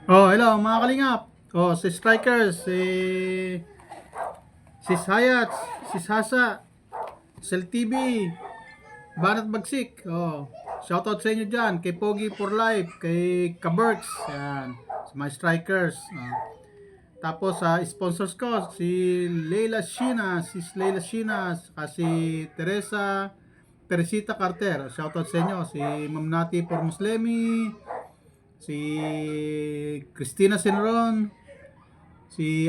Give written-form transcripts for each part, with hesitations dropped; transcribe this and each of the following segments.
Oh, hello mga kalingap. Oh, si Strikers, si Hayat, si Sasa, Sel TV, Banat Bagsik. Oh, shoutout sa inyo dyan. Kay Pogi for Life, kay Kaberks. Yan, sa mga Strikers. Tapos sa sponsors ko, si Leila Shina, si Teresita Carter. Shoutout sa inyo. Si Ma'am Nati for Muslemi, si Christina Sinron, si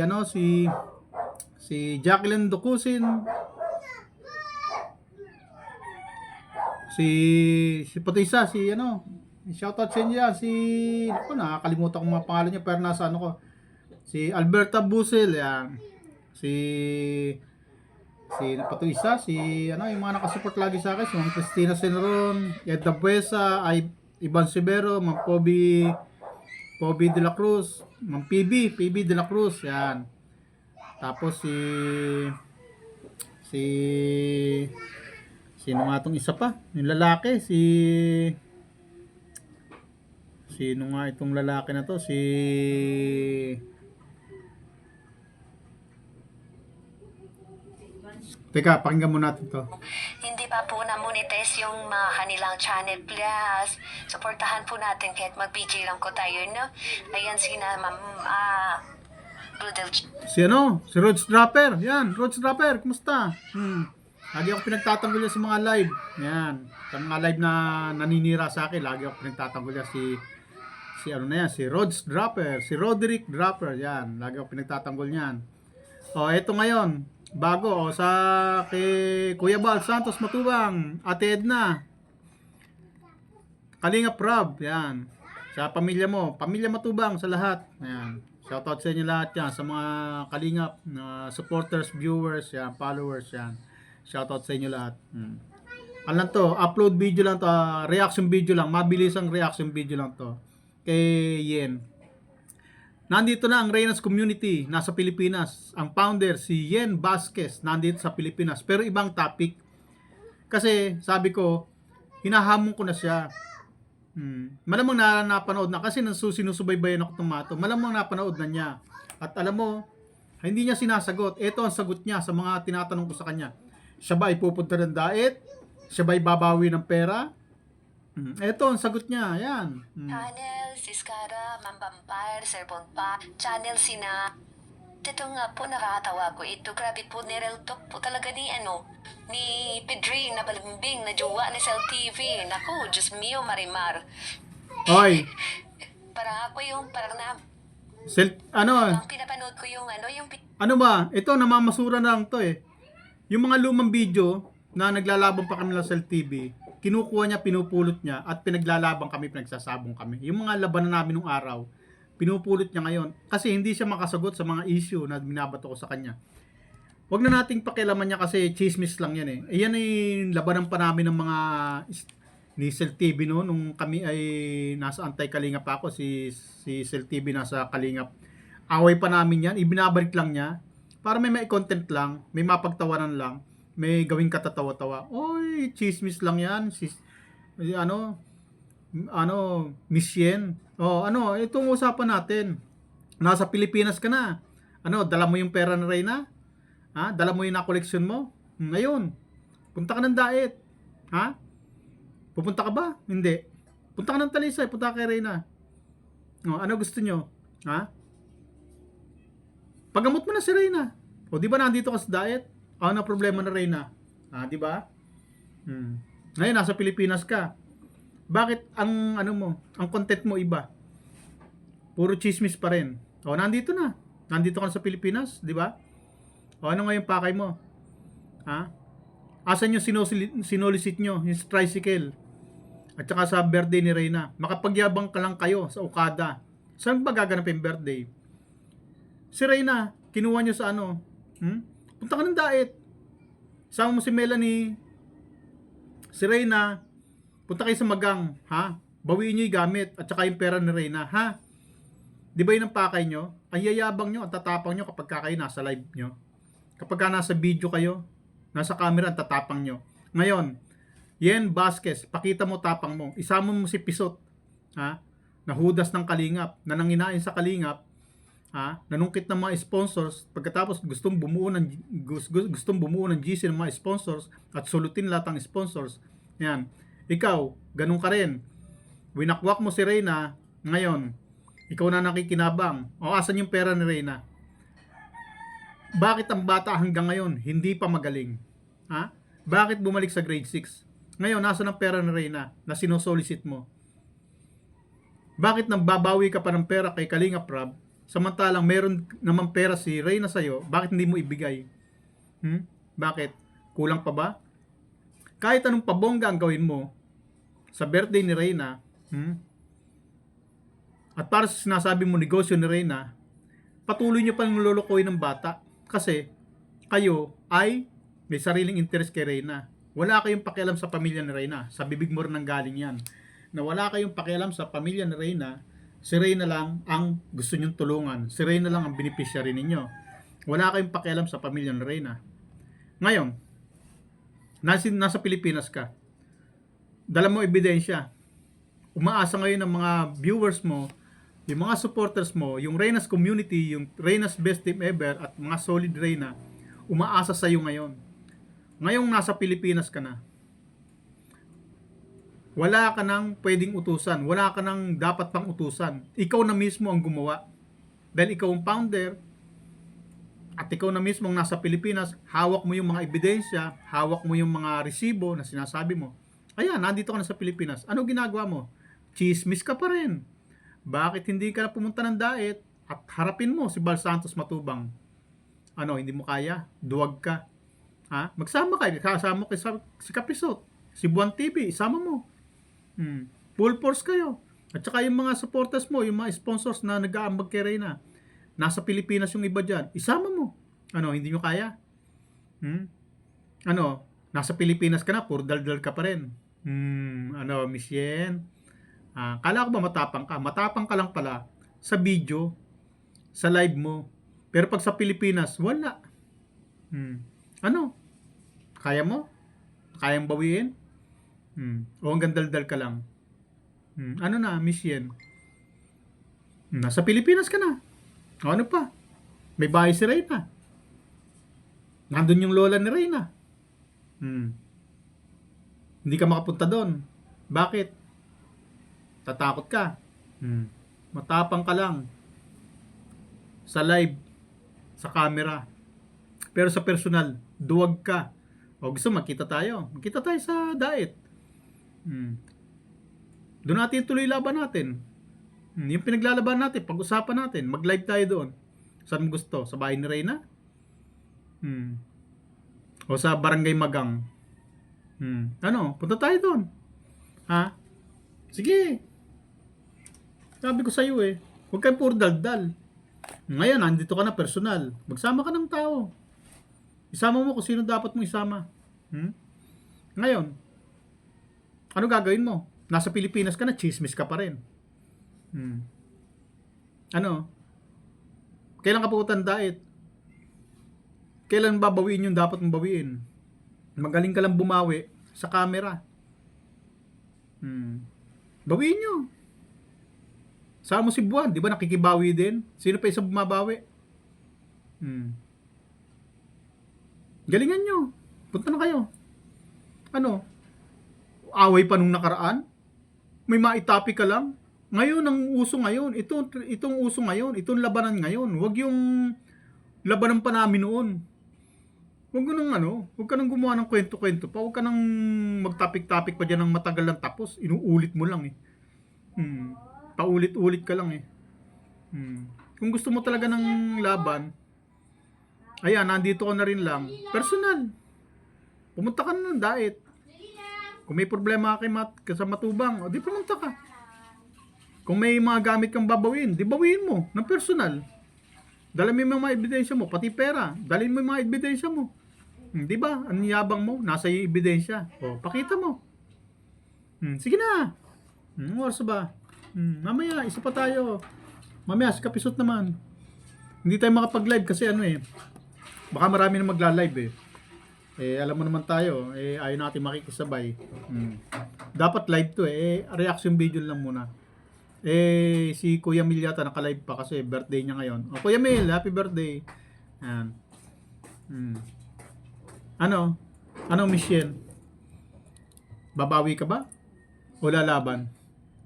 Jacqueline Ducusin, si Potisa, shoutout sa inyo yan, nakakalimutan ko mga pangalan niya pero nasa ano ko, si Alberta Busel, yan, si Potisa, yung mga nakasupport lagi sa akin, si Ma'am Christina Senron, Edda Buesa, Ivan Sibero, Ma'am Pobi de la Cruz, Ma'am PB de la Cruz, yan. Tapos si sino nga tong isa pa? Yung lalaki, sino nga itong lalaki na to? Teka, pakinggan mo natin to. Hindi pa po na-monetize yung mga kanilang channel. Plus, supportahan po natin kahit mag-PG lang ko tayo, no? Ayan sina Ma'am Brudel. Si Rods Dropper. Yan, Rods Dropper, kumusta? Lagi ako pinagtatanggol yan sa mga live. Yan, sa mga live na naninira sa akin, lagi ako pinagtatanggol yan si Rods Dropper, si Roderick Dropper, yan, lagi ako pinagtatanggol niyan. Eto ngayon, bago, kay Kuya Bal Santos Matubang, Ate Edna, Kalinga Prab, yan. Sa pamilya mo, pamilya Matubang sa lahat. Yan. Shoutout sa inyo lahat yan, sa mga Kalingap, na supporters, viewers, yan, followers, yan. Shoutout sa inyo lahat. Ano lang to, upload video lang to, reaction video lang, mabilisang reaction video lang to. Kay Yen. Nandito na ang Reyna's Community, nasa Pilipinas. Ang founder, si Yen Vasquez, nandito sa Pilipinas. Pero ibang topic. Kasi, sabi ko, hinahamon ko na siya. Malamang napanood na, kasi sinusubaybayan ako tomato. Malamang napanood na niya. At alam mo, hindi niya sinasagot. Ito ang sagot niya sa mga tinatanong ko sa kanya. Siya ba ay pupunta ng diet? Siya ba ay babawi ng pera? Ito ang sagot niya. Yan. Channel, Siskara, Mambampire, Serbon pa. Channel sina... Ito nga po, nakakatawa ko ito. Grabe po, nireltok po talaga ni Pedri na balimbing na jowa ni Cell TV. Naku, Diyos mio, Marimar. Oy, Parang na, ang pinapanood ko ano ba? Ito, namamasura na lang to eh. Yung mga lumang video na naglalaban pa kami sa TV, kinukuha niya, pinupulot niya, at pinaglalaban kami, pinagsasabong kami. Yung mga labanan namin nung araw, pinupulot niya ngayon. Kasi hindi siya makasagot sa mga issue na binabato ko sa kanya. Huwag na nating pakialaman niya kasi chismis lang yan eh. Ayan ay labanan pa namin ng mga ni Cell TV no, nung kami ay nasa Antay-Kalingap pa ako, si Cell TV nasa Kalingap. Away pa namin yan, ibinabalik lang niya para may content lang, may mapagtawanan lang, may gawing katatawa-tawa. Oy, chismis lang yan. Ano, Miss Yen. Itong usapan natin. Nasa Pilipinas ka na. Dala mo yung pera ng Reyna? Ha? Dala mo yung na-collection mo? Ngayon, punta ka ng diet. Ha? Pupunta ka ba? Hindi. Punta ka ng Talisay, punta ka kay Reyna. Ano gusto nyo? Ha? Pagamot mo na si Reyna. Di ba nandito ka sa diet? Ano problema na Reyna? Di ba? Ngayon, nasa Pilipinas ka. Bakit ang ang content mo iba? Puro chismis pa rin. Nandito na. Nandito ka sa Pilipinas, di ba? Ano ngayon pakay mo? Ha? Asan yung sinulisit nyo? Yung tricycle. At saka sa birthday ni Reyna. Makapagyabang ka lang kayo sa Okada. Saan ba gaganap yung birthday? Si Reyna, kinuha nyo sa punta ka ng diet. Sama mo si Melanie. Si Reyna, punta kayo sa Magang, ha? Bawiin nyo yung gamit at saka yung pera ni Reyna, ha? Di ba yun ang pakay nyo? Ang yayabang nyo, ang tatapang nyo kapag kayo nasa live nyo. Kapag ka nasa video kayo, nasa camera, ang tatapang nyo. Ngayon, Yen Vasquez, pakita mo tapang mo. Isama mo si Pisot, ha? na hudas ng Kalingap, na nanginain sa Kalingap, nanungkit ng mga sponsors, pagkatapos gustong bumuo ng GC ng mga sponsors at sulutin lahat ng sponsors. Yan. Ikaw, ganun ka rin. Winakwak mo si Reyna, ngayon, ikaw na nakikinabang. O asan yung pera ni Reyna? Bakit ang bata hanggang ngayon hindi pa magaling? Bakit bumalik sa grade 6? Ngayon, nasa ng pera ni Reyna na sinosolicit mo? Bakit nang babawi ka pa ng pera kay Kalinga Prab, samantalang meron naman pera si Reyna sa'yo, bakit hindi mo ibigay? Bakit? Kulang pa ba? Kahit anong pabongga ang gawin mo sa birthday ni Reyna, at para sa sinasabi mo negosyo ni Reyna, patuloy nyo pa nilolokoy ng bata. Kasi kayo ay may sariling interest kay Reyna. Wala kayong pakialam sa pamilya ni Reyna. Sa bibig mo rin nanggaling yan. Na wala kayong pakialam sa pamilya ni Reyna. Si Reyna lang ang gusto nyong tulungan. Si Reyna lang ang beneficiary ninyo. Wala kayong pakialam sa pamilya ni Reyna. Ngayon, nasa Pilipinas ka. Dala mo ebidensya. Umaasa ngayon ng mga viewers mo, yung mga supporters mo, yung Reyna's community, yung Reyna's best team ever, at mga solid Reyna, umaasa sa iyo ngayon. Ngayong nasa Pilipinas ka na, wala ka nang pwedeng utusan, wala ka nang dapat pang utusan. Ikaw na mismo ang gumawa. Dahil ikaw ang founder, at ikaw na mismo ang nasa Pilipinas, hawak mo yung mga ebidensya, hawak mo yung mga resibo na sinasabi mo. Ayan, nandito ka na sa Pilipinas. Ano ginagawa mo? Chismis ka pa rin. Bakit hindi ka na pumunta ng diet at harapin mo si Bal Santos Matubang? Ano, hindi mo kaya? Duwag ka. Magsama kayo. Kasama kayo si Kapisot, si Buwan TV, isama mo. Full force kayo. At saka yung mga supporters mo, yung mga sponsors na nag-aambag kay Reyna, nasa Pilipinas yung iba dyan, isama mo. Ano, hindi nyo kaya? Ano, nasa Pilipinas ka na, puro daldal ka pa rin. Ano, Miss Yen? Kala ko ba matapang ka? Matapang ka lang pala sa video, sa live mo. Pero pag sa Pilipinas, wala. Ano? Kaya mo? Kayang bawiin? O hanggang daldal ka lang? Ano na, Miss Yen? Nasa Pilipinas ka na. O ano pa? May bahay si Reyna. Nandun yung lola ni Reyna. Hindi ka makapunta doon. Bakit? Tatakot ka. Matapang ka lang. Sa live. Sa camera. Pero sa personal, duwag ka. O gusto magkita tayo. Magkita tayo sa diet. Doon natin tuloy laban natin. Yung pinaglalaban natin, pag-usapan natin, mag-live tayo doon. Saan mo gusto? Sa bahay ni Reyna? O sa Barangay Magang? Ano? Punta tayo doon. Sige. Sabi ko sa'yo huwag kayong puro daldal. Ngayon, nandito ka na personal. Magsama ka ng tao. Isama mo kung sino dapat mo isama. Ngayon, ano gagawin mo? Nasa Pilipinas ka na, chismis ka pa rin. Ano? Kailan ka pupunta ng diet? Kailan babawiin yung dapat mong bawiin? Magaling ka lang bumawi sa camera. Bawiin nyo. Sama mo si Buwan, di ba nakikibawi din? Sino pa isa bumabawi? Galingan nyo. Punta na kayo. Ano? Away pa nung nakaraan? May maitopic ka lang? Ngayon, ang uso ngayon. Itong uso ngayon. Itong labanan ngayon. Huwag yung labanan pa namin noon. Huwag ka nang gumawa ng kwento-kwento pa. Huwag ka nang magtapik-tapik pa dyan ng matagal lang tapos. Inuulit mo lang Paulit-ulit ka lang Kung gusto mo talaga ng laban, ayan, nandito ka na rin lang. Personal. Pumunta ka na ng diet. Kung may problema ka sa Matubang, di pumunta ka. Kung may mga gamit kang babawin, di bawin mo ng personal. Dala mo yung mga ebidensya mo, pati pera. Dalhin mo yung mga ebidensya mo. Di ba? Ang yabang mo, nasa yung ebidensya. O, pakita mo. Sige na. Oras ba? Mamaya, isa pa tayo. Mamaya, si Kapisot naman. Hindi tayo makapag-live kasi baka marami na magla-live alam mo naman tayo, ayaw natin makikisabay. Dapat live to reaction video lang muna. Si Kuya Mil yata naka-live pa kasi birthday niya ngayon. O Kuya Mil, happy birthday. Yan. Ano? Anong mission? Babawi ka ba? O lalaban?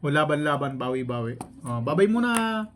O laban-laban, bawi-bawi? Babay muna.